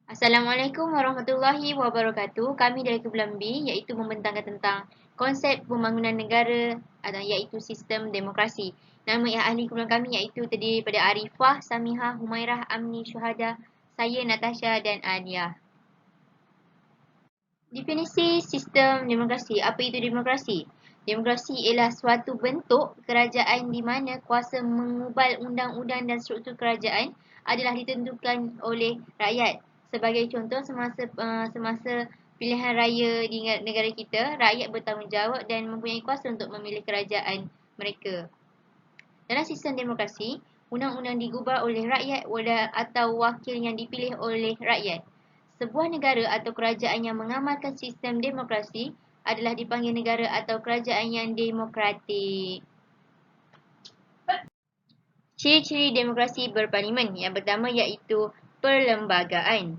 Assalamualaikum warahmatullahi wabarakatuh. Kami dari Kumpulan B iaitu membentangkan tentang konsep pembangunan negara iaitu sistem demokrasi. Nama ahli kumpulan kami iaitu terdiri daripada Arifah, Samihah, Humairah, Amni, Syuhada, saya Natasha dan Alia. Definisi sistem demokrasi. Apa itu demokrasi? Demokrasi ialah suatu bentuk kerajaan di mana kuasa mengubal undang-undang dan struktur kerajaan adalah ditentukan oleh rakyat. Sebagai contoh, semasa pilihan raya di negara kita, rakyat bertanggungjawab dan mempunyai kuasa untuk memilih kerajaan mereka. Dalam sistem demokrasi, undang-undang digubah oleh rakyat atau wakil yang dipilih oleh rakyat. Sebuah negara atau kerajaan yang mengamalkan sistem demokrasi adalah dipanggil negara atau kerajaan yang demokratik. Ciri-ciri demokrasi berparlimen. Yang pertama iaitu perlembagaan.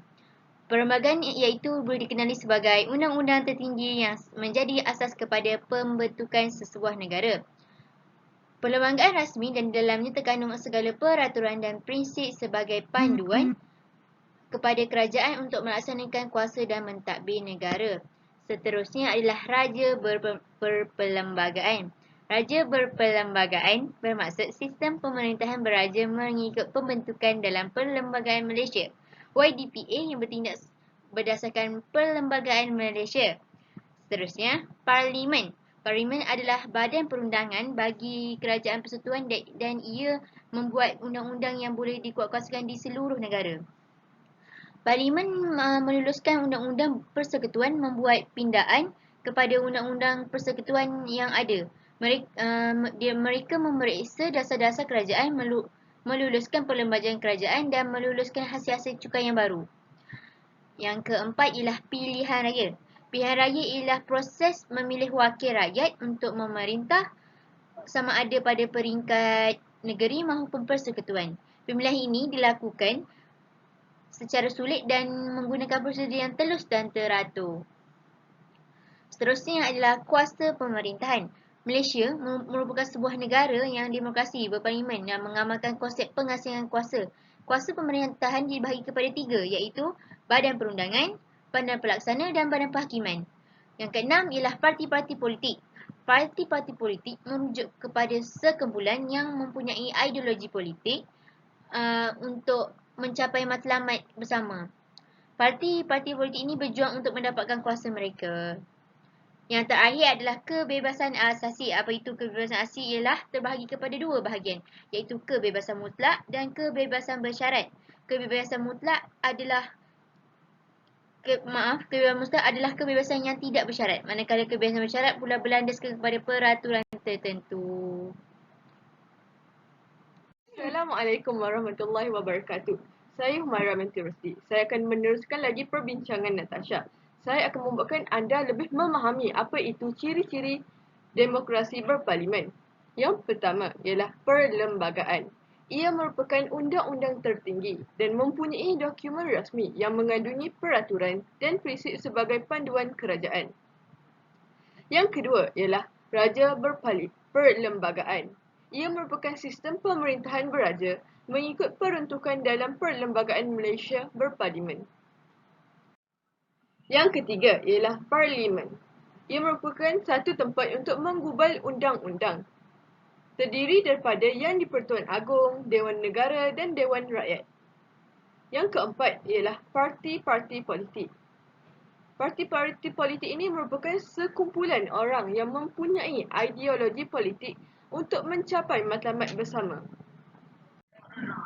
Perlembagaan iaitu boleh dikenali sebagai undang-undang tertinggi yang menjadi asas kepada pembentukan sesebuah negara. Perlembagaan rasmi dan di dalamnya terkandung segala peraturan dan prinsip sebagai panduan kepada kerajaan untuk melaksanakan kuasa dan mentadbir negara. Seterusnya adalah raja berperlembagaan. Raja berperlembagaan bermaksud sistem pemerintahan beraja mengikut pembentukan dalam Perlembagaan Malaysia YDPA yang bertindak berdasarkan Perlembagaan Malaysia. Seterusnya, Parlimen. Parlimen adalah badan perundangan bagi kerajaan persekutuan dan ia membuat undang-undang yang boleh dikuatkuasakan di seluruh negara. Parlimen meluluskan undang-undang persekutuan membuat pindaan kepada undang-undang persekutuan yang ada. Mereka memeriksa dasar-dasar kerajaan, meluluskan perlembagaan kerajaan dan meluluskan hasil-hasil cukai yang baru. Yang keempat ialah pilihan raya. Pilihan raya ialah proses memilih wakil rakyat untuk memerintah sama ada pada peringkat negeri maupun persekutuan. Pemilihan ini dilakukan secara sulit dan menggunakan prosedur yang telus dan teratur. Seterusnya adalah kuasa pemerintahan. Malaysia merupakan sebuah negara yang demokrasi berparlimen yang mengamalkan konsep pengasingan kuasa. Kuasa pemerintahan dibahagi kepada tiga iaitu Badan Perundangan, Badan Pelaksana dan Badan Penghakiman. Yang keenam ialah parti-parti politik. Parti-parti politik merujuk kepada sekumpulan yang mempunyai ideologi politik untuk mencapai matlamat bersama. Parti-parti politik ini berjuang untuk mendapatkan kuasa mereka. Yang terakhir adalah kebebasan asasi. Apa itu kebebasan asasi? Ialah terbahagi kepada dua bahagian, iaitu kebebasan mutlak dan kebebasan bersyarat. Kebebasan mutlak adalah kebebasan yang tidak bersyarat, manakala kebebasan bersyarat pula berlandaskan kepada peraturan tertentu. Assalamualaikum warahmatullahi wabarakatuh. Saya Humairah binti Rusdi. Saya akan meneruskan lagi perbincangan Natasha. Saya akan membuatkan anda lebih memahami apa itu ciri-ciri demokrasi berparlimen. Yang pertama ialah perlembagaan. Ia merupakan undang-undang tertinggi dan mempunyai dokumen rasmi yang mengandungi peraturan dan prinsip sebagai panduan kerajaan. Yang kedua ialah raja berperlembagaan. Ia merupakan sistem pemerintahan beraja mengikut peruntukan dalam Perlembagaan Malaysia Berparlimen. Yang ketiga ialah parlimen. Ia merupakan satu tempat untuk menggubal undang-undang. Terdiri daripada Yang di-Pertuan Agong, Dewan Negara dan Dewan Rakyat. Yang keempat ialah parti-parti politik. Parti-parti politik ini merupakan sekumpulan orang yang mempunyai ideologi politik untuk mencapai matlamat bersama.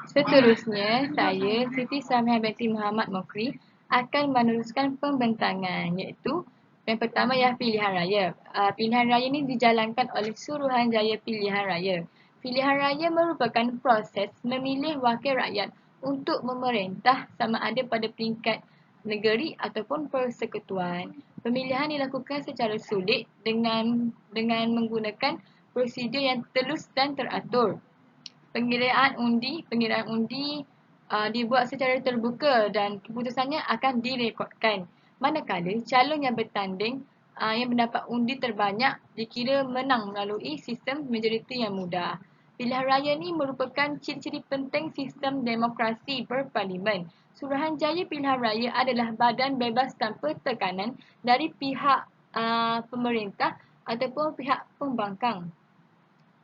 Seterusnya, saya Siti Samia binti Muhammad Mukri akan meneruskan pembentangan iaitu yang pertama ialah pilihan raya. Pilihan raya ini dijalankan oleh Suruhanjaya Pilihan Raya. Pilihan raya merupakan proses memilih wakil rakyat untuk memerintah sama ada pada peringkat negeri ataupun persekutuan. Pemilihan dilakukan secara sulit dengan menggunakan prosedur yang telus dan teratur. Pengiraan undi dibuat secara terbuka dan keputusannya akan direkodkan. Manakala calon yang bertanding yang mendapat undi terbanyak dikira menang melalui sistem majoriti yang mudah. Pilihan raya ini merupakan ciri-ciri penting sistem demokrasi berparlimen. Suruhanjaya Pilihan Raya adalah badan bebas tanpa tekanan dari pihak pemerintah ataupun pihak pembangkang.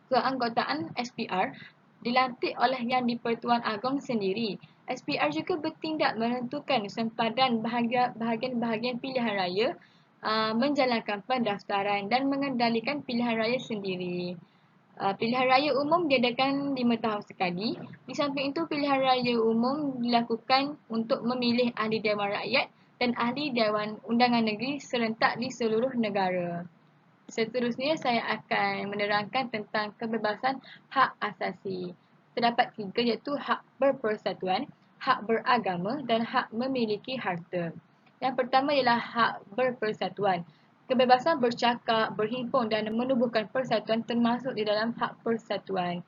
Keanggotaan SPR dilantik oleh Yang di-Pertuan Agong sendiri. SPR juga bertindak menentukan sempadan bahagian-bahagian pilihan raya, menjalankan pendaftaran dan mengendalikan pilihan raya sendiri. Pilihan raya umum diadakan 5 tahun sekali. Di samping itu, pilihan raya umum dilakukan untuk memilih ahli Dewan Rakyat dan ahli Dewan Undangan Negeri serentak di seluruh negara. Seterusnya, saya akan menerangkan tentang kebebasan hak asasi. Terdapat 3 iaitu hak berpersatuan, hak beragama dan hak memiliki harta. Yang pertama ialah hak berpersatuan. Kebebasan bercakap, berhimpun dan menubuhkan persatuan termasuk di dalam hak persatuan.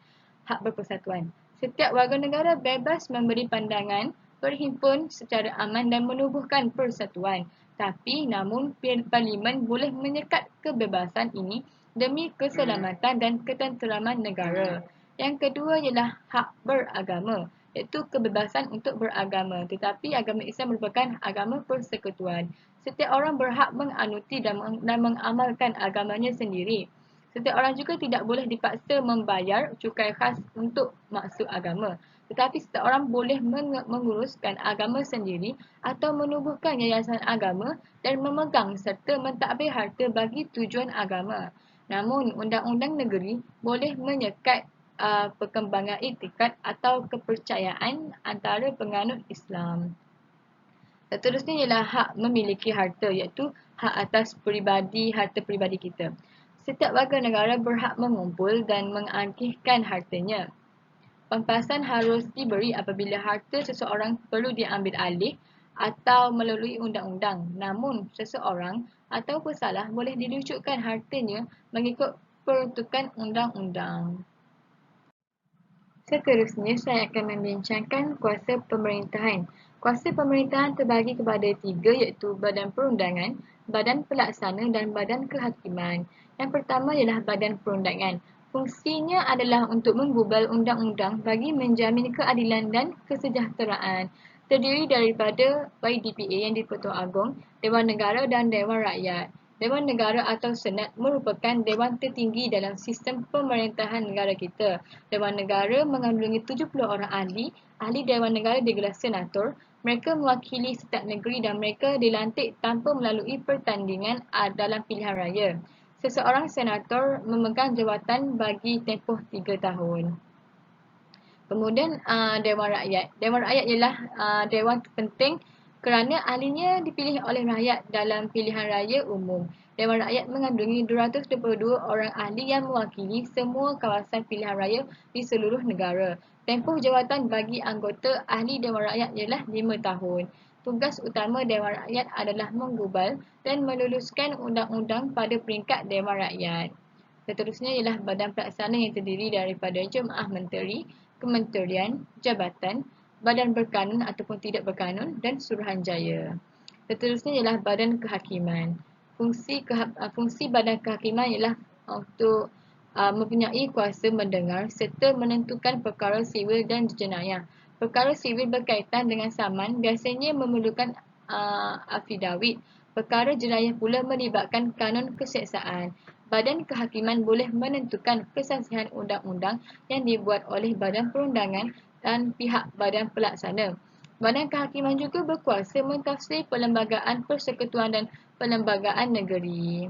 Hak berpersatuan. Setiap warga negara bebas memberi pandangan, berhimpun secara aman dan menubuhkan persatuan. Tapi namun Parlimen boleh menyekat kebebasan ini demi keselamatan dan ketenteraman negara. Yang kedua ialah hak beragama, iaitu kebebasan untuk beragama. Tetapi agama Islam merupakan agama persekutuan. Setiap orang berhak menganuti dan mengamalkan agamanya sendiri. Setiap orang juga tidak boleh dipaksa membayar cukai khas untuk maksud agama. Tetapi setiap orang boleh menguruskan agama sendiri atau menubuhkan yayasan agama dan memegang serta mentadbir harta bagi tujuan agama. Namun, undang-undang negeri boleh menyekat perkembangan etikat atau kepercayaan antara penganut Islam. Seterusnya ialah hak memiliki harta, iaitu hak atas harta peribadi kita. Setiap warga negara berhak mengumpul dan mengagihkan hartanya. Pampasan harus diberi apabila harta seseorang perlu diambil alih atau melalui undang-undang. Namun, seseorang atau pesalah boleh dirujukkan hartanya mengikut peruntukan undang-undang. Seterusnya, saya akan membincangkan kuasa pemerintahan. Kuasa pemerintahan terbagi kepada 3 iaitu Badan Perundangan, Badan Pelaksana dan Badan Kehakiman. Yang pertama ialah Badan Perundangan. Fungsinya adalah untuk menggubal undang-undang bagi menjamin keadilan dan kesejahteraan. Terdiri daripada YDPA yang di-Pertuan Agong, Dewan Negara dan Dewan Rakyat. Dewan Negara atau Senat merupakan dewan tertinggi dalam sistem pemerintahan negara kita. Dewan Negara mengandungi 70 orang ahli Dewan Negara digelar senator. Mereka mewakili setiap negeri dan mereka dilantik tanpa melalui pertandingan dalam pilihan raya. Seseorang senator memegang jawatan bagi tempoh 3 tahun. Kemudian Dewan Rakyat. Dewan Rakyat ialah dewan terpenting kerana ahlinya dipilih oleh rakyat dalam pilihan raya umum. Dewan Rakyat mengandungi 222 orang ahli yang mewakili semua kawasan pilihan raya di seluruh negara. Tempoh jawatan bagi anggota ahli Dewan Rakyat ialah 5 tahun. Tugas utama Dewan Rakyat adalah menggubal dan meluluskan undang-undang pada peringkat Dewan Rakyat. Seterusnya ialah Badan Pelaksana yang terdiri daripada Jemaah Menteri, Kementerian, Jabatan, Badan Berkanun ataupun tidak berkanun dan Suruhanjaya. Seterusnya ialah Badan Kehakiman. Fungsi Badan Kehakiman ialah untuk mempunyai kuasa mendengar serta menentukan perkara sivil dan jenayah. Perkara sivil berkaitan dengan saman biasanya memerlukan affidavit. Perkara jenayah pula melibatkan kanun keseksaan. Badan Kehakiman boleh menentukan kesasihan undang-undang yang dibuat oleh Badan Perundangan dan pihak Badan Pelaksana. Badan Kehakiman juga berkuasa mentafsir perlembagaan persekutuan dan perlembagaan negeri.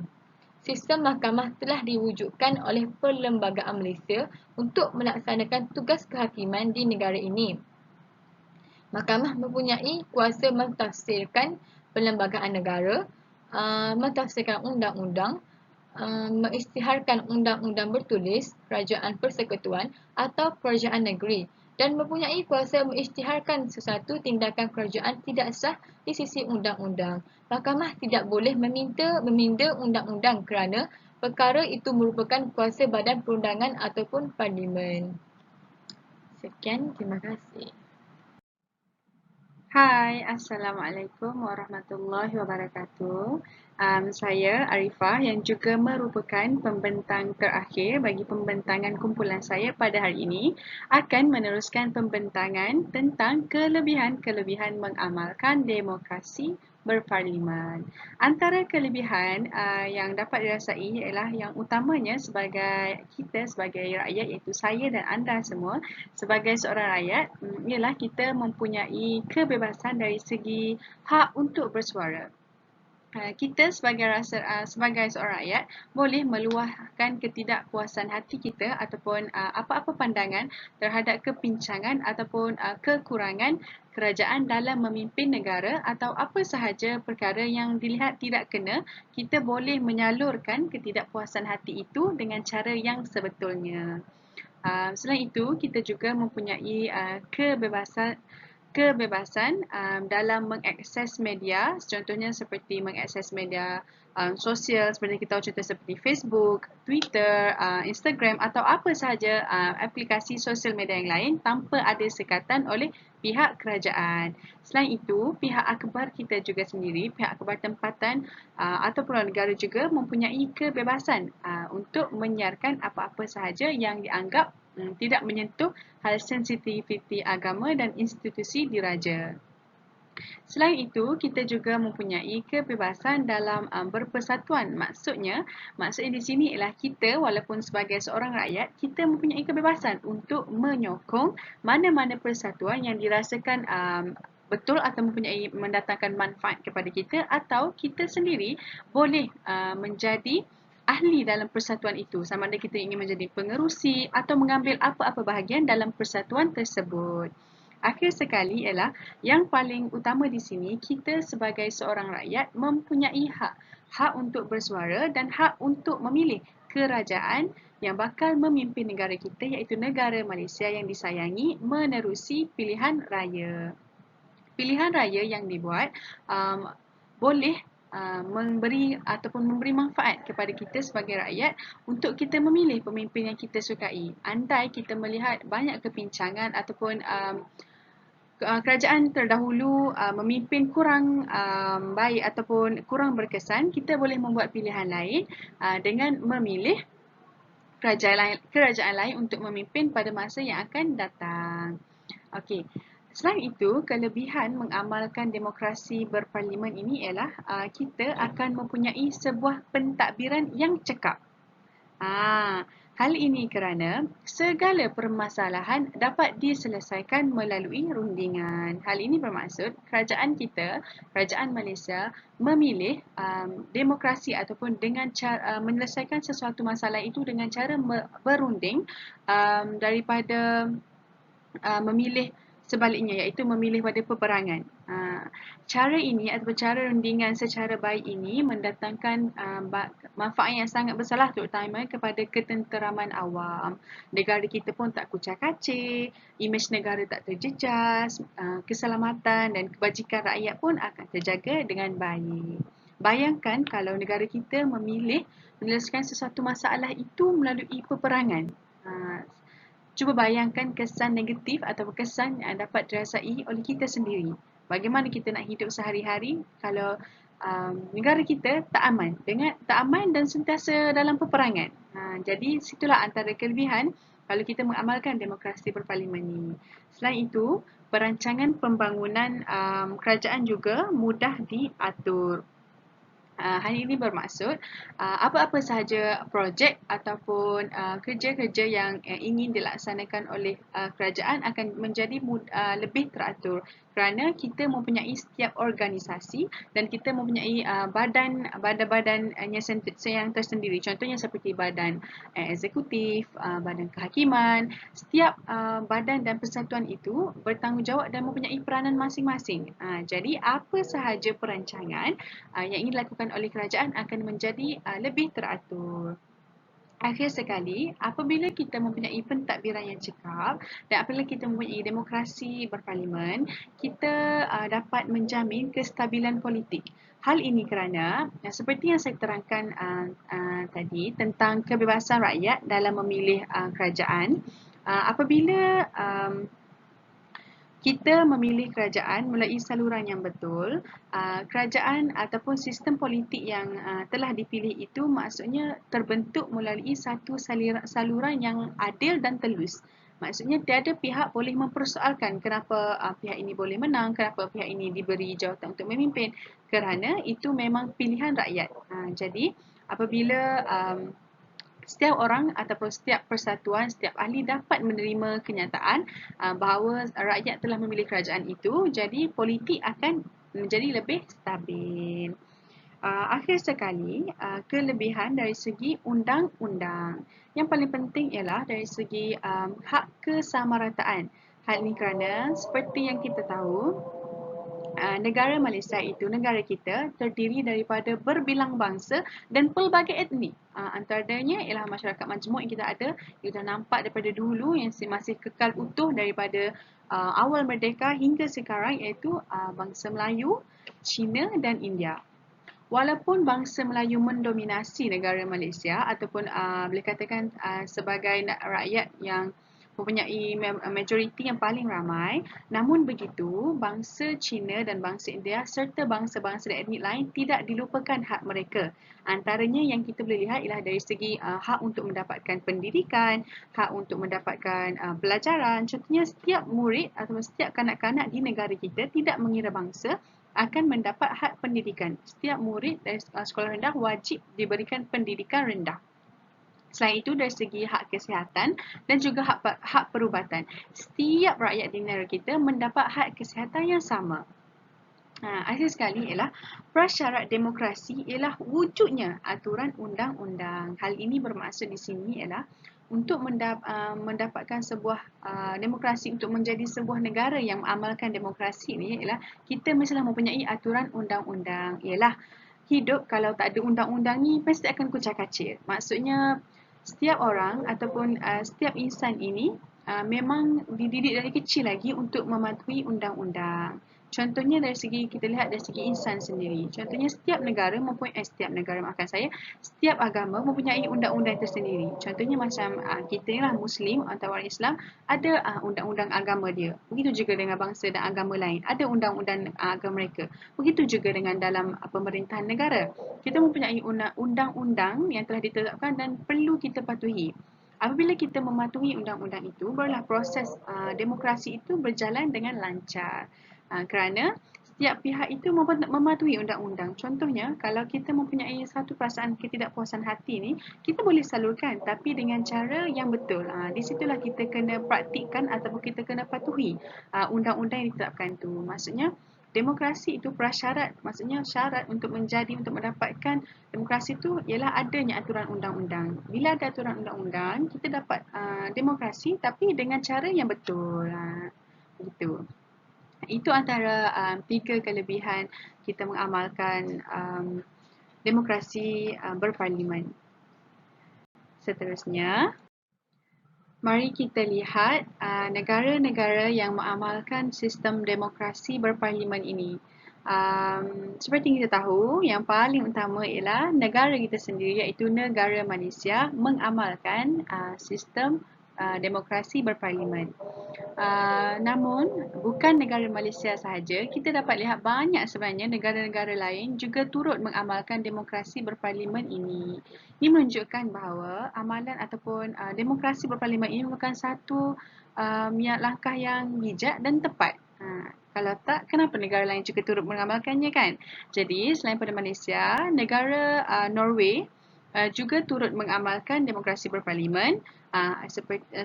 Sistem mahkamah telah diwujudkan oleh Perlembagaan Malaysia untuk melaksanakan tugas kehakiman di negara ini. Mahkamah mempunyai kuasa mentafsirkan perlembagaan negara, mentafsirkan undang-undang, mengisytiharkan undang-undang bertulis, kerajaan persekutuan atau kerajaan negeri dan mempunyai kuasa mengisytiharkan sesuatu tindakan kerajaan tidak sah di sisi undang-undang. Mahkamah tidak boleh minda undang-undang kerana perkara itu merupakan kuasa Badan Perundangan ataupun Parlimen. Sekian, terima kasih. Hai, Assalamualaikum warahmatullahi wabarakatuh. Saya Arifah yang juga merupakan pembentang terakhir bagi pembentangan kumpulan saya pada hari ini akan meneruskan pembentangan tentang kelebihan-kelebihan mengamalkan demokrasi berparlimen. Antara kelebihan yang dapat dirasai ialah yang utamanya sebagai kita sebagai rakyat, iaitu saya dan anda semua sebagai seorang rakyat, ialah kita mempunyai kebebasan dari segi hak untuk bersuara. Kita sebagai seorang rakyat boleh meluahkan ketidakpuasan hati kita ataupun apa-apa pandangan terhadap kepincangan ataupun kekurangan kerajaan dalam memimpin negara atau apa sahaja perkara yang dilihat tidak kena, kita boleh menyalurkan ketidakpuasan hati itu dengan cara yang sebetulnya. Selain itu, kita juga mempunyai kebebasan dalam mengakses media, contohnya seperti mengakses media sosial seperti kita tahu contoh seperti Facebook, Twitter, Instagram atau apa sahaja aplikasi sosial media yang lain tanpa ada sekatan oleh pihak kerajaan. Selain itu, pihak akhbar kita juga sendiri, pihak akhbar tempatan ataupun negara juga mempunyai kebebasan untuk menyiarkan apa-apa sahaja yang dianggap tidak menyentuh hal sensitiviti agama dan institusi diraja. Selain itu, kita juga mempunyai kebebasan dalam berpersatuan. Maksudnya di sini ialah kita walaupun sebagai seorang rakyat, kita mempunyai kebebasan untuk menyokong mana-mana persatuan yang dirasakan betul atau mempunyai mendatangkan manfaat kepada kita, atau kita sendiri boleh menjadi ahli dalam persatuan itu, sama ada kita ingin menjadi pengerusi atau mengambil apa-apa bahagian dalam persatuan tersebut. Akhir sekali ialah yang paling utama di sini, kita sebagai seorang rakyat mempunyai hak untuk bersuara dan hak untuk memilih kerajaan yang bakal memimpin negara kita, iaitu negara Malaysia yang disayangi menerusi pilihan raya. Pilihan raya yang dibuat boleh memberi manfaat kepada kita sebagai rakyat untuk kita memilih pemimpin yang kita sukai. Andai kita melihat banyak kepincangan ataupun kerajaan terdahulu memimpin kurang baik ataupun kurang berkesan, kita boleh membuat pilihan lain dengan memilih kerajaan lain untuk memimpin pada masa yang akan datang. Okey. Selain itu, kelebihan mengamalkan demokrasi berparlimen ini ialah kita akan mempunyai sebuah pentadbiran yang cekap. Hal ini kerana segala permasalahan dapat diselesaikan melalui rundingan. Hal ini bermaksud kerajaan kita, kerajaan Malaysia memilih demokrasi ataupun dengan cara menyelesaikan sesuatu masalah itu dengan cara berunding daripada memilih sebaliknya, iaitu memilih pada peperangan. Cara ini atau cara rundingan secara baik ini mendatangkan manfaat yang sangat besar terutama kepada ketenteraman awam. Negara kita pun tak kucak-kacir, imej negara tak terjejas, keselamatan dan kebajikan rakyat pun akan terjaga dengan baik. Bayangkan kalau negara kita memilih menyelesaikan sesuatu masalah itu melalui peperangan. Cuba bayangkan kesan negatif atau kesan yang dapat dirasai oleh kita sendiri. Bagaimana kita nak hidup sehari-hari kalau negara kita tak aman dan sentiasa dalam peperangan. Jadi situlah antara kelebihan kalau kita mengamalkan demokrasi berparlimen ini. Selain itu, perancangan pembangunan kerajaan juga mudah diatur. Hal ini bermaksud apa-apa sahaja projek ataupun kerja-kerja yang ingin dilaksanakan oleh kerajaan akan menjadi lebih teratur kerana kita mempunyai setiap organisasi dan kita mempunyai badan-badan yang tersendiri. Contohnya seperti badan eksekutif, badan kehakiman. Setiap badan dan persatuan itu bertanggungjawab dan mempunyai peranan masing-masing. Jadi apa sahaja perancangan yang ingin dilakukan oleh kerajaan akan menjadi lebih teratur. Akhir sekali, apabila kita mempunyai pentadbiran yang cekap dan apabila kita mempunyai demokrasi berparlimen, kita dapat menjamin kestabilan politik. Hal ini kerana seperti yang saya terangkan tadi tentang kebebasan rakyat dalam memilih kerajaan, apabila kita memilih kerajaan melalui saluran yang betul, kerajaan ataupun sistem politik yang telah dipilih itu maksudnya terbentuk melalui satu saluran yang adil dan telus. Maksudnya tiada pihak boleh mempersoalkan kenapa pihak ini boleh menang, kenapa pihak ini diberi jawatan untuk memimpin, kerana itu memang pilihan rakyat. Jadi apabila setiap orang ataupun setiap persatuan, setiap ahli dapat menerima kenyataan bahawa rakyat telah memilih kerajaan itu, jadi politik akan menjadi lebih stabil. Akhir sekali, kelebihan dari segi undang-undang. Yang paling penting ialah dari segi hak kesamarataan. Hal ini kerana seperti yang kita tahu, negara Malaysia itu, negara kita terdiri daripada berbilang bangsa dan pelbagai etnik. Antaranya ialah masyarakat majmuk yang kita ada, kita nampak daripada dulu yang masih kekal utuh daripada awal merdeka hingga sekarang, iaitu bangsa Melayu, Cina dan India. Walaupun bangsa Melayu mendominasi negara Malaysia ataupun boleh katakan sebagai rakyat yang mempunyai majoriti yang paling ramai, namun begitu bangsa Cina dan bangsa India serta bangsa-bangsa dan etnik lain tidak dilupakan hak mereka. Antaranya yang kita boleh lihat ialah dari segi hak untuk mendapatkan pendidikan, hak untuk mendapatkan pelajaran. Contohnya setiap murid atau setiap kanak-kanak di negara kita tidak mengira bangsa akan mendapat hak pendidikan. Setiap murid dari sekolah rendah wajib diberikan pendidikan rendah. Selain itu dari segi hak kesihatan dan juga hak perubatan. Setiap rakyat di negara kita mendapat hak kesihatan yang sama. Akhir sekali ialah prasyarat demokrasi ialah wujudnya aturan undang-undang. Hal ini bermaksud di sini ialah untuk mendapatkan sebuah demokrasi, untuk menjadi sebuah negara yang mengamalkan demokrasi ni ialah kita mestilah mempunyai aturan undang-undang. Ialah hidup kalau tak ada undang-undang ni pasti akan kucak-kacir. Maksudnya setiap orang ataupun setiap insan ini memang dididik dari kecil lagi untuk mematuhi undang-undang. Contohnya dari segi kita lihat dari segi insan sendiri. Contohnya setiap negara mempunyai setiap agama mempunyai undang-undang tersendiri. Contohnya macam kita ni lah Muslim atau orang Islam ada undang-undang agama dia. Begitu juga dengan bangsa dan agama lain, ada undang-undang agama mereka. Begitu juga dengan dalam pemerintahan negara. Kita mempunyai undang-undang yang telah ditetapkan dan perlu kita patuhi. Apabila kita mematuhi undang-undang itu, barulah proses demokrasi itu berjalan dengan lancar. Kerana setiap pihak itu mematuhi undang-undang. Contohnya, kalau kita mempunyai satu perasaan ketidakpuasan hati ni, kita boleh salurkan tapi dengan cara yang betul. Di situlah kita kena praktikkan ataupun kita kena patuhi undang-undang yang ditetapkan tu. Maksudnya, demokrasi itu prasyarat, maksudnya syarat untuk mendapatkan demokrasi itu ialah adanya aturan undang-undang. Bila ada aturan undang-undang, kita dapat demokrasi tapi dengan cara yang betul. Begitu. Itu antara 3 kelebihan kita mengamalkan demokrasi berparlimen. Seterusnya, mari kita lihat negara-negara yang mengamalkan sistem demokrasi berparlimen ini. Seperti kita tahu, yang paling utama ialah negara kita sendiri, iaitu negara Malaysia mengamalkan sistem demokrasi berparlimen. Namun bukan negara Malaysia sahaja, kita dapat lihat banyak sebenarnya negara-negara lain juga turut mengamalkan demokrasi berparlimen ini. Ini menunjukkan bahawa amalan ataupun demokrasi berparlimen ini merupakan satu langkah yang bijak dan tepat. Kalau tak, kenapa negara lain juga turut mengamalkannya kan? Jadi selain pada Malaysia, negara Norway juga turut mengamalkan demokrasi berparlimen.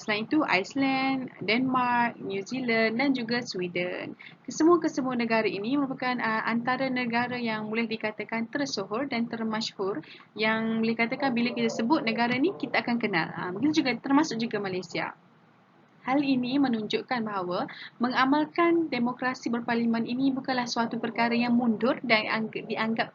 Selain itu Iceland, Denmark, New Zealand dan juga Sweden. Kesemua negara ini merupakan antara negara yang boleh dikatakan tersohor dan termasyhur, yang boleh katakan bila kita sebut negara ni kita akan kenal. Begitu juga termasuk juga Malaysia. Hal ini menunjukkan bahawa mengamalkan demokrasi berparlimen ini bukanlah suatu perkara yang mundur dan dianggap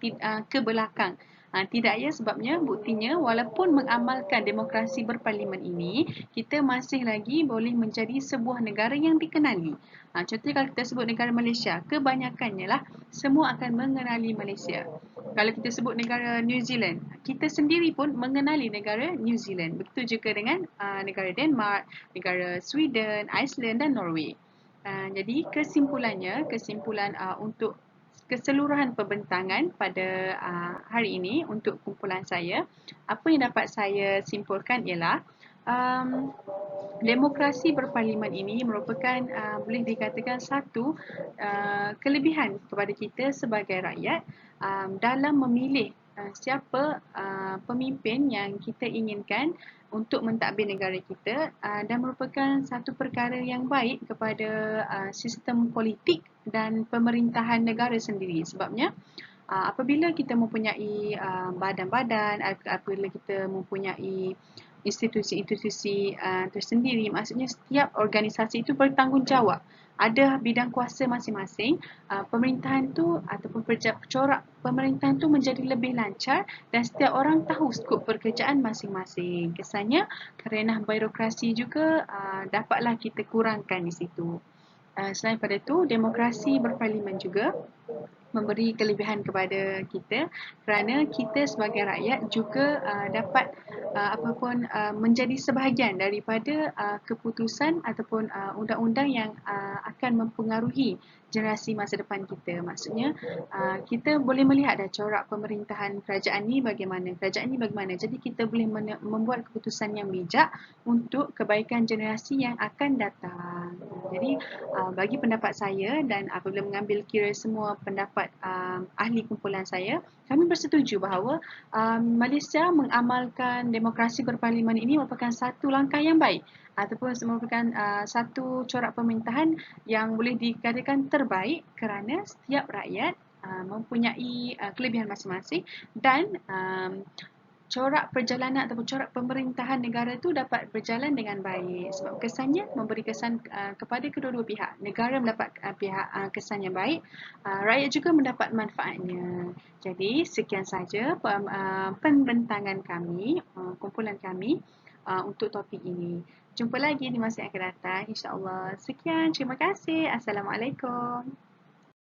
ke belakang. Tidak ya, sebabnya buktinya walaupun mengamalkan demokrasi berparlimen ini, kita masih lagi boleh menjadi sebuah negara yang dikenali. Contohnya kalau kita sebut negara Malaysia, kebanyakannya lah semua akan mengenali Malaysia. Kalau kita sebut negara New Zealand, kita sendiri pun mengenali negara New Zealand. Begitu juga dengan negara Denmark, negara Sweden, Iceland dan Norway. Jadi kesimpulan untuk keseluruhan pembentangan pada hari ini untuk kumpulan saya, apa yang dapat saya simpulkan ialah demokrasi berparlimen ini merupakan boleh dikatakan satu kelebihan kepada kita sebagai rakyat dalam memilih siapa pemimpin yang kita inginkan untuk mentadbir negara kita dan merupakan satu perkara yang baik kepada sistem politik dan pemerintahan negara sendiri. Sebabnya apabila kita mempunyai badan-badan, apabila kita mempunyai institusi-institusi tersendiri, maksudnya setiap organisasi itu bertanggungjawab. Ada bidang kuasa masing-masing, pemerintahan tu ataupun corak pemerintahan tu menjadi lebih lancar dan setiap orang tahu skop pekerjaan masing-masing. Kesannya kerana birokrasi juga dapatlah kita kurangkan di situ. Selain pada itu, demokrasi berparlimen juga memberi kelebihan kepada kita kerana kita sebagai rakyat juga dapat menjadi sebahagian daripada keputusan ataupun undang-undang yang akan mempengaruhi generasi masa depan kita. Maksudnya kita boleh melihat dah corak pemerintahan kerajaan ni bagaimana. Jadi kita boleh membuat keputusan yang bijak untuk kebaikan generasi yang akan datang. Jadi bagi pendapat saya dan apabila mengambil kira semua pendapat ahli kumpulan saya, kami bersetuju bahawa Malaysia mengamalkan demokrasi berparlimen ini merupakan satu langkah yang baik ataupun merupakan satu corak pemerintahan yang boleh dikatakan terbaik kerana setiap rakyat mempunyai kelebihan masing-masing dan corak perjalanan ataupun corak pemerintahan negara itu dapat berjalan dengan baik sebab kesannya memberi kesan kepada kedua-dua pihak. Negara mendapat kesan yang baik, rakyat juga mendapat manfaatnya. Jadi sekian saja pembentangan kami, kumpulan kami untuk topik ini. Jumpa lagi di masa yang akan datang, insya-Allah. Sekian, terima kasih. Assalamualaikum.